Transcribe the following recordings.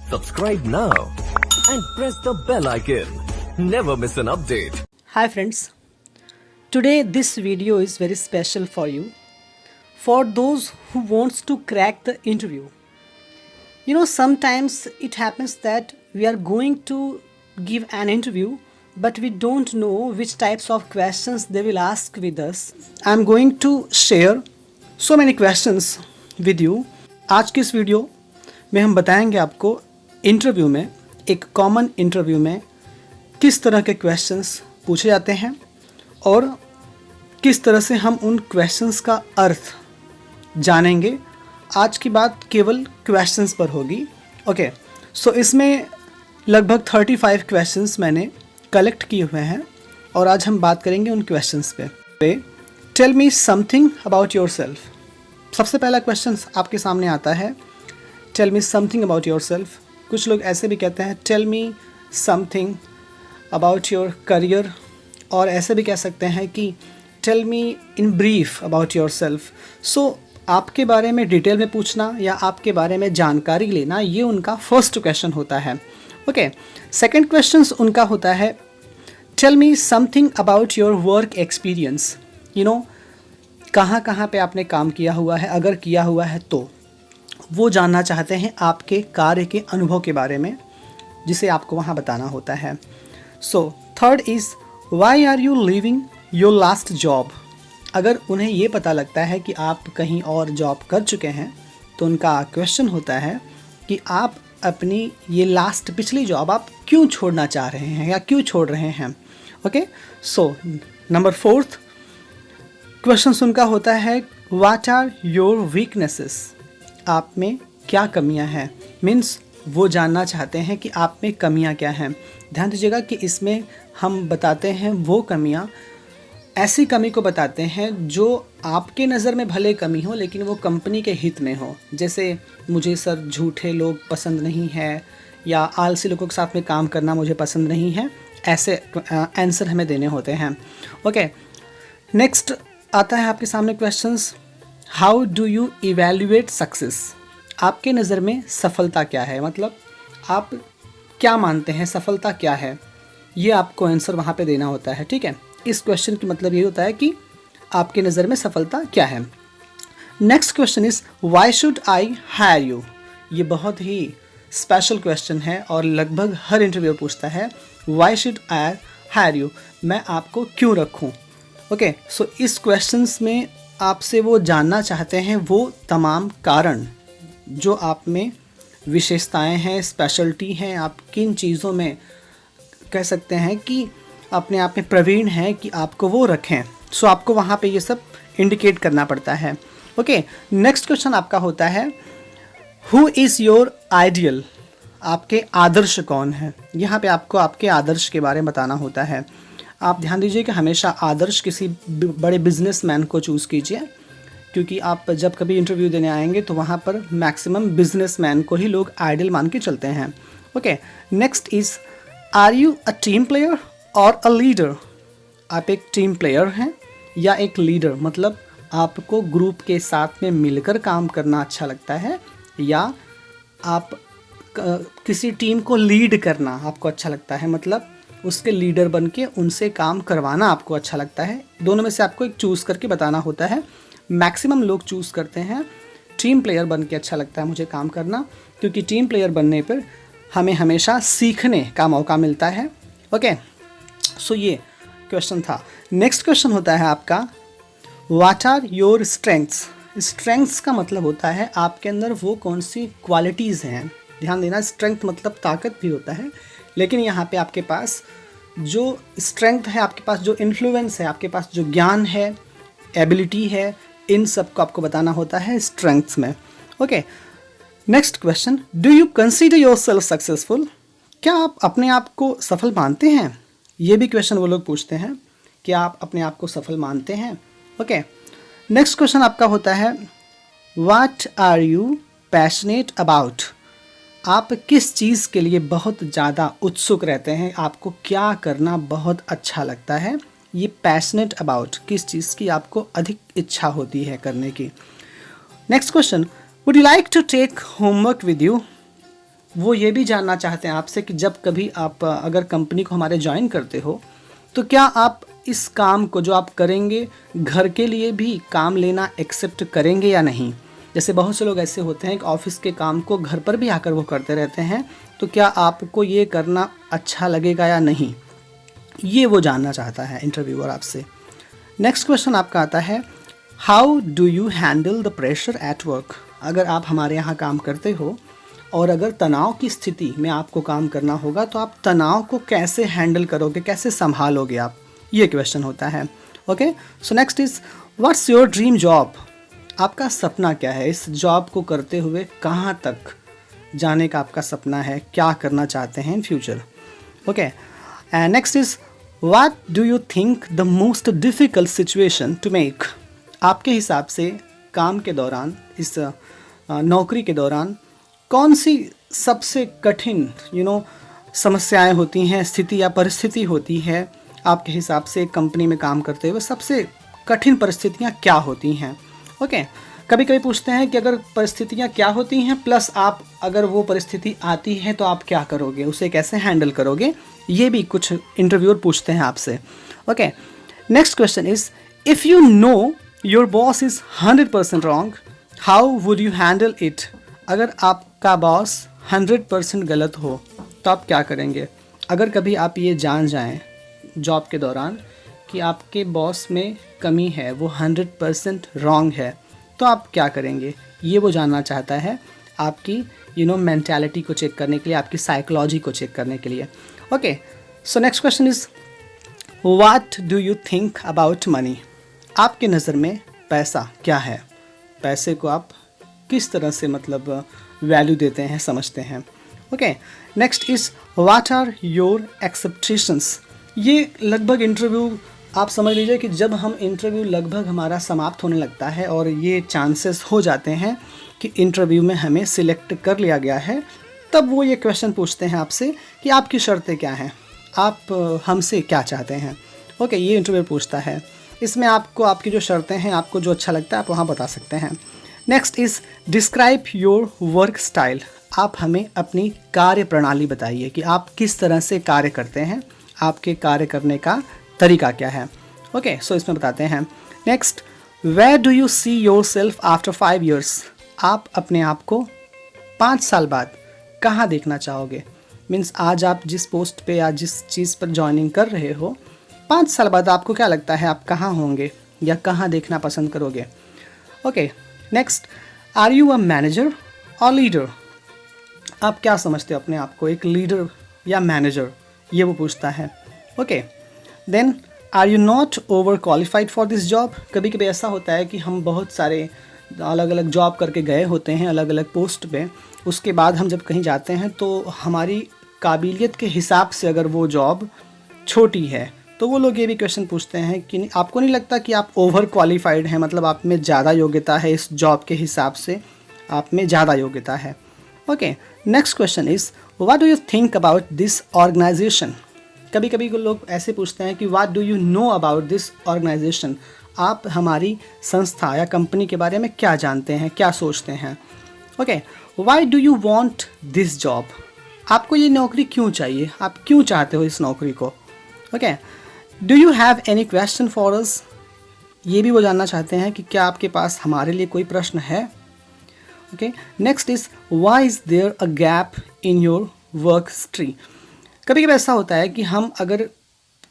Subscribe now and press the bell icon. Never miss an update. Hi friends, today this video is very special for you, for those who wants to crack the interview. You know, sometimes it happens that we are going to give an interview but we don't know which types of questions they will ask with us. I am going to share so many questions with you. आज की इस video में हम बताएंगे आपको interview में, एक common interview में किस तरह के क्वेश्चंस पूछे जाते हैं और किस तरह से हम उन क्वेश्चंस का अर्थ जानेंगे। आज की बात केवल क्वेश्चंस पर होगी। ओके, सो इसमें लगभग 35 क्वेश्चंस मैंने कलेक्ट किए हुए हैं और आज हम बात करेंगे उन क्वेश्चंस पे। Tell me something about yourself. सबसे पहला क्वेश्चन आपके सामने आता है, tell me something about yourself. कुछ लोग ऐसे भी कहते हैं tell me something about your career, और ऐसे भी कह सकते हैं कि tell me in brief about yourself. So आपके बारे में डिटेल में पूछना या आपके बारे में जानकारी लेना, ये उनका फर्स्ट क्वेश्चन होता है। ओके, सेकंड क्वेश्चन उनका होता है tell me something about your work experience. You know, कहाँ कहाँ पे आपने काम किया हुआ है, अगर किया हुआ है तो वो जानना चाहते हैं आपके कार्य के अनुभव के बारे में, जिसे आपको वहाँ बताना होता है। So third is why are you leaving your last job. अगर उन्हें ये पता लगता है कि आप कहीं और जॉब कर चुके हैं तो उनका क्वेश्चन होता है कि आप अपनी ये लास्ट पिछली जॉब आप क्यों छोड़ना चाह रहे हैं या क्यों छोड़ रहे हैं। Okay, so number fourth question उनका होता है व्हाट आर योर वीकनेसेस। आप में क्या कमियां हैं, मीन्स वो जानना चाहते हैं कि आप में कमियां क्या हैं। ध्यान दीजिएगा कि इसमें हम बताते हैं वो कमियां, ऐसी कमी को बताते हैं जो आपके नज़र में भले कमी हो लेकिन वो कंपनी के हित में हो। जैसे मुझे सर झूठे लोग पसंद नहीं है या आलसी लोगों के साथ में काम करना मुझे पसंद नहीं है, ऐसे आंसर हमें देने होते हैं। ओके, नेक्स्ट आता है आपके सामने questions, how do you evaluate success. आपके नज़र में सफलता क्या है, मतलब आप क्या मानते हैं सफलता क्या है, ये आपको आंसर वहाँ पे देना होता है। ठीक है, इस क्वेश्चन की मतलब ये होता है कि आपके नज़र में सफलता क्या है। Next question is why should I hire you. ये बहुत ही स्पेशल क्वेश्चन है और लगभग हर इंटरव्यू पूछता है why should I hire you, मैं आपको क्यों रखूँ। ओके, सो इस क्वेश्चंस में आपसे वो जानना चाहते हैं वो तमाम कारण जो आप में विशेषताएं हैं, स्पेशलिटी हैं, आप किन चीज़ों में कह सकते हैं कि अपने आप में प्रवीण हैं कि आपको वो रखें। सो आपको वहाँ पे ये सब इंडिकेट करना पड़ता है। ओके, नेक्स्ट क्वेश्चन आपका होता है हु इज़ योर आइडियल। आपके आदर्श कौन है। यहाँ पे आपको आपके आदर्श के बारे में बताना होता है। आप ध्यान दीजिए कि हमेशा आदर्श किसी बड़े बिजनेसमैन को चूज़ कीजिए, क्योंकि आप जब कभी इंटरव्यू देने आएंगे तो वहाँ पर मैक्सिमम बिजनेसमैन को ही लोग आइडल मान के चलते हैं। Okay, next is are you a team player और अ लीडर। आप एक टीम प्लेयर हैं या एक लीडर, मतलब आपको ग्रुप के साथ में मिलकर काम करना अच्छा लगता है या आप किसी टीम को लीड करना आपको अच्छा लगता है, मतलब उसके लीडर बन के उनसे काम करवाना आपको अच्छा लगता है। दोनों में से आपको एक चूज़ करके बताना होता है। मैक्सिमम लोग चूज़ करते हैं टीम प्लेयर बन के अच्छा लगता है मुझे काम करना, क्योंकि टीम प्लेयर बनने पर हमें हमेशा सीखने का मौका मिलता है। ओके, सो ये क्वेश्चन था। नेक्स्ट क्वेश्चन होता है आपका what are your strengths. Strengths का मतलब होता है आपके अंदर वो कौन सी क्वालिटीज़ हैं। ध्यान देना, स्ट्रेंथ मतलब ताकत भी होता है, लेकिन यहाँ पे आपके पास जो स्ट्रेंथ है, आपके पास जो इन्फ्लुएंस है, आपके पास जो ज्ञान है, एबिलिटी है, इन सब को आपको बताना होता है स्ट्रेंथ्स में। Okay, next question do you consider yourself successful. क्या आप अपने आप को सफल मानते हैं। ये भी क्वेश्चन वो लोग पूछते हैं कि आप अपने आप को सफल मानते हैं। ओके, नेक्स्ट क्वेश्चन आपका होता है what are you passionate about. आप किस चीज़ के लिए बहुत ज़्यादा उत्सुक रहते हैं, आपको क्या करना बहुत अच्छा लगता है। ये पैशनेट अबाउट, किस चीज़ की आपको अधिक इच्छा होती है करने की। Next question would you like to take homework with you. वो ये भी जानना चाहते हैं आपसे कि जब कभी आप अगर कंपनी को हमारे ज्वाइन करते हो तो क्या आप इस काम को जो आप करेंगे घर के लिए भी काम लेना एक्सेप्ट करेंगे या नहीं। जैसे बहुत से लोग ऐसे होते हैं कि ऑफिस के काम को घर पर भी आकर वो करते रहते हैं, तो क्या आपको ये करना अच्छा लगेगा या नहीं, ये वो जानना चाहता है इंटरव्यूअर आपसे। नेक्स्ट क्वेश्चन आपका आता है, how do you handle the pressure at work. अगर आप हमारे यहाँ काम करते हो और अगर तनाव की स्थिति में आपको काम करना होगा तो आप तनाव को कैसे हैंडल करोगे, कैसे संभालोगे आप, ये क्वेश्चन होता है। Okay, so next is, what's your dream job. आपका सपना क्या है, इस जॉब को करते हुए कहाँ तक जाने का आपका सपना है, क्या करना चाहते हैं in future. Okay, and next is, what do you think the most difficult situation to make. आपके हिसाब से काम के दौरान, इस नौकरी के दौरान कौन सी सबसे कठिन समस्याएं होती हैं, स्थिति या परिस्थिति होती है आपके हिसाब से कंपनी में काम करते हुए, सबसे कठिन परिस्थितियां क्या होती हैं। ओके, कभी कभी पूछते हैं कि अगर परिस्थितियां क्या होती हैं प्लस आप अगर वो परिस्थिति आती है तो आप क्या करोगे, उसे कैसे हैंडल करोगे, ये भी कुछ इंटरव्यूअर पूछते हैं आपसे। Okay, next question is, if you know your boss is 100% wrong, how would you handle it. अगर आपका बॉस 100% गलत हो तो आप क्या करेंगे। अगर कभी आप ये जान जाएं जॉब के दौरान कि आपके बॉस में कमी है, वो 100% रॉन्ग है, तो आप क्या करेंगे, ये वो जानना चाहता है आपकी मेंटालिटी को चेक करने के लिए, आपकी साइकोलॉजी को चेक करने के लिए। Okay, so next question is, what do you think about money. आपके नज़र में पैसा क्या है, पैसे को आप किस तरह से वैल्यू देते हैं, समझते हैं। Okay, next is, what are your expectations. ये लगभग इंटरव्यू आप समझ लीजिए कि जब हम इंटरव्यू लगभग हमारा समाप्त होने लगता है और ये चांसेस हो जाते हैं कि इंटरव्यू में हमें सिलेक्ट कर लिया गया है, तब वो ये क्वेश्चन पूछते हैं आपसे कि आपकी शर्तें क्या हैं, आप हमसे क्या चाहते हैं। ओके, ये इंटरव्यू पूछता है, इसमें आपको आपकी जो शर्तें हैं, आपको जो अच्छा लगता है आप वहाँ बता सकते हैं। Next is, describe your work style. आप हमें अपनी कार्य प्रणाली बताइए कि आप किस तरह से कार्य करते हैं, आपके कार्य करने का तरीका क्या है। ओके, सो इसमें बताते हैं। Next, where do you see your self after 5 years। आप अपने आप को 5 साल बाद कहाँ देखना चाहोगे। मीन्स आज आप जिस पोस्ट पे या जिस चीज़ पर ज्वाइनिंग कर रहे हो, 5 साल बाद आपको क्या लगता है आप कहाँ होंगे या कहाँ देखना पसंद करोगे। Okay, next, are you a manager और लीडर। आप क्या समझते हो अपने आप को, एक लीडर या मैनेजर, ये वो पूछता है। Okay, then, are you not over qualified for this job. कभी कभी ऐसा होता है कि हम बहुत सारे अलग अलग जॉब करके गए होते हैं अलग अलग पोस्ट पे, उसके बाद हम जब कहीं जाते हैं तो हमारी काबिलियत के हिसाब से अगर वो जॉब छोटी है तो वो लोग ये भी क्वेश्चन पूछते हैं कि आपको नहीं लगता कि आप ओवर क्वालिफाइड हैं, मतलब आप में ज़्यादा योग्यता है, इस जॉब के हिसाब से आप में ज़्यादा योग्यता है। Okay, next question is, what do you think about this organisation. कभी कभी लोग ऐसे पूछते हैं कि what do you know about this organisation. आप हमारी संस्था या कंपनी के बारे में क्या जानते हैं, क्या सोचते हैं। Okay, why do you want this job. आपको ये नौकरी क्यों चाहिए, आप क्यों चाहते हो इस नौकरी को। Okay, do you have any question for us. ये भी वो जानना चाहते हैं कि क्या आपके पास हमारे लिए कोई प्रश्न है। Okay, next is, why is there a gap in your work history. कभी कभी ऐसा होता है कि हम अगर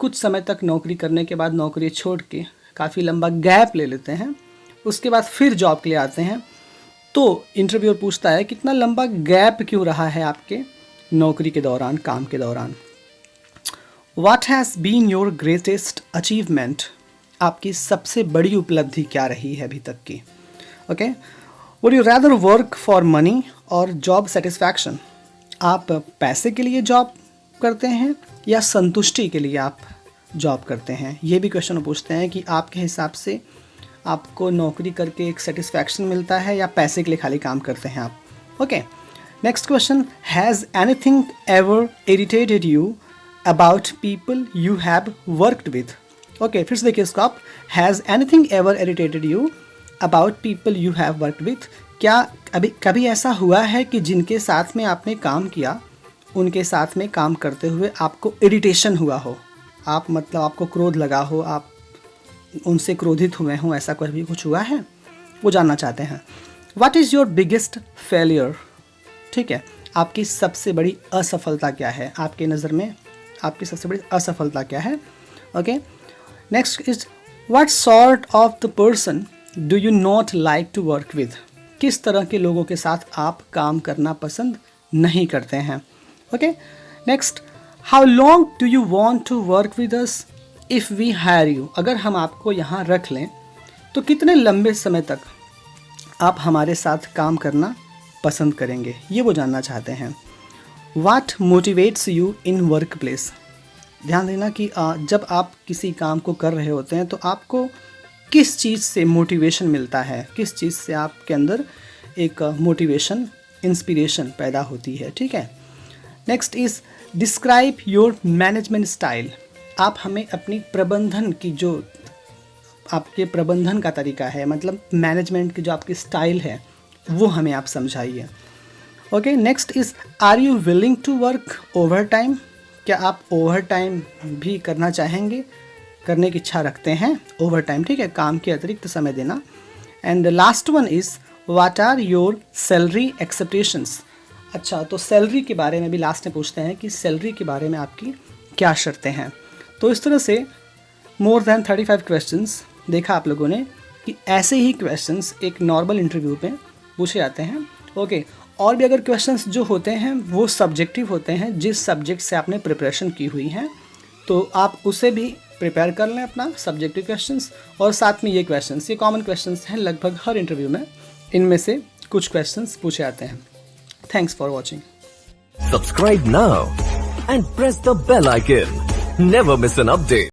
कुछ समय तक नौकरी करने के बाद नौकरी छोड़ के काफ़ी लंबा गैप ले लेते हैं, उसके बाद फिर जॉब के लिए आते हैं, तो इंटरव्यूअर पूछता है कितना लंबा गैप क्यों रहा है आपके नौकरी के दौरान, काम के दौरान। What has been your greatest achievement. आपकी सबसे बड़ी उपलब्धि क्या रही है अभी तक की। Okay, would you rather work for money और जॉब सेटिस्फैक्शन। आप पैसे के लिए जॉब करते हैं या संतुष्टि के लिए आप जॉब करते हैं। ये भी क्वेश्चन पूछते हैं कि आपके हिसाब से आपको नौकरी करके एक सेटिस्फैक्शन मिलता है या पैसे के लिए खाली काम करते हैं आप। Okay, next question, has anything ever irritated you about people you have worked with. Okay, फिर से देखिए इसको आप, has anything ever irritated you about people you have worked with. क्या कभी ऐसा हुआ है कि जिनके साथ में आपने काम किया, उनके साथ में काम करते हुए आपको इरिटेशन हुआ हो, आप मतलब आपको क्रोध लगा हो, आप उनसे क्रोधित हुए हों, ऐसा कभी कुछ हुआ है? वो जानना चाहते हैं। What is your biggest failure? ठीक है, आपकी सबसे बड़ी असफलता क्या है? आपके नज़र में आपकी सबसे बड़ी असफलता क्या है? Okay, next is what sort of the person do you not like to work with? किस तरह के लोगों के साथ आप काम करना पसंद नहीं करते हैं? Okay, next, how long do you want to work with us if we hire you? अगर हम आपको यहाँ रख लें तो कितने लंबे समय तक आप हमारे साथ काम करना पसंद करेंगे? ये वो जानना चाहते हैं। What motivates you in work place? ध्यान देना कि जब आप किसी काम को कर रहे होते हैं तो आपको किस चीज़ से मोटिवेशन मिलता है, किस चीज़ से आपके अंदर एक मोटिवेशन, इंस्पिरेशन पैदा होती है। ठीक है, next is describe your management style. आप हमें अपनी प्रबंधन की जो आपके प्रबंधन का तरीका है, मतलब मैनेजमेंट की जो आपकी स्टाइल है, वो हमें आप समझाइए। Okay, next is are you willing to work over time? क्या आप ओवर टाइम भी करना चाहेंगे, करने की इच्छा रखते हैं ओवर टाइम? ठीक है, काम के अतिरिक्त समय देना। And last one is what are your salary expectations? अच्छा, तो सैलरी के बारे में भी लास्ट में पूछते हैं कि सैलरी के बारे में आपकी क्या शर्तें हैं। तो इस तरह से मोर देन 35 क्वेश्चंस देखा आप लोगों ने कि ऐसे ही क्वेश्चंस एक नॉर्मल इंटरव्यू में पूछे जाते हैं। ओके, और भी अगर क्वेश्चंस जो होते हैं वो सब्जेक्टिव होते हैं, जिस सब्जेक्ट से आपने प्रिपरेशन की हुई है तो आप उसे भी प्रिपेयर कर लें अपना सब्जेक्टिव क्वेश्चंस, और साथ में ये क्वेश्चंस, ये कॉमन क्वेश्चंस हैं लगभग हर इंटरव्यू में, इनमें से कुछ क्वेश्चंस पूछे जाते हैं। Thanks for watching. Subscribe now and press the bell icon. Never miss an update.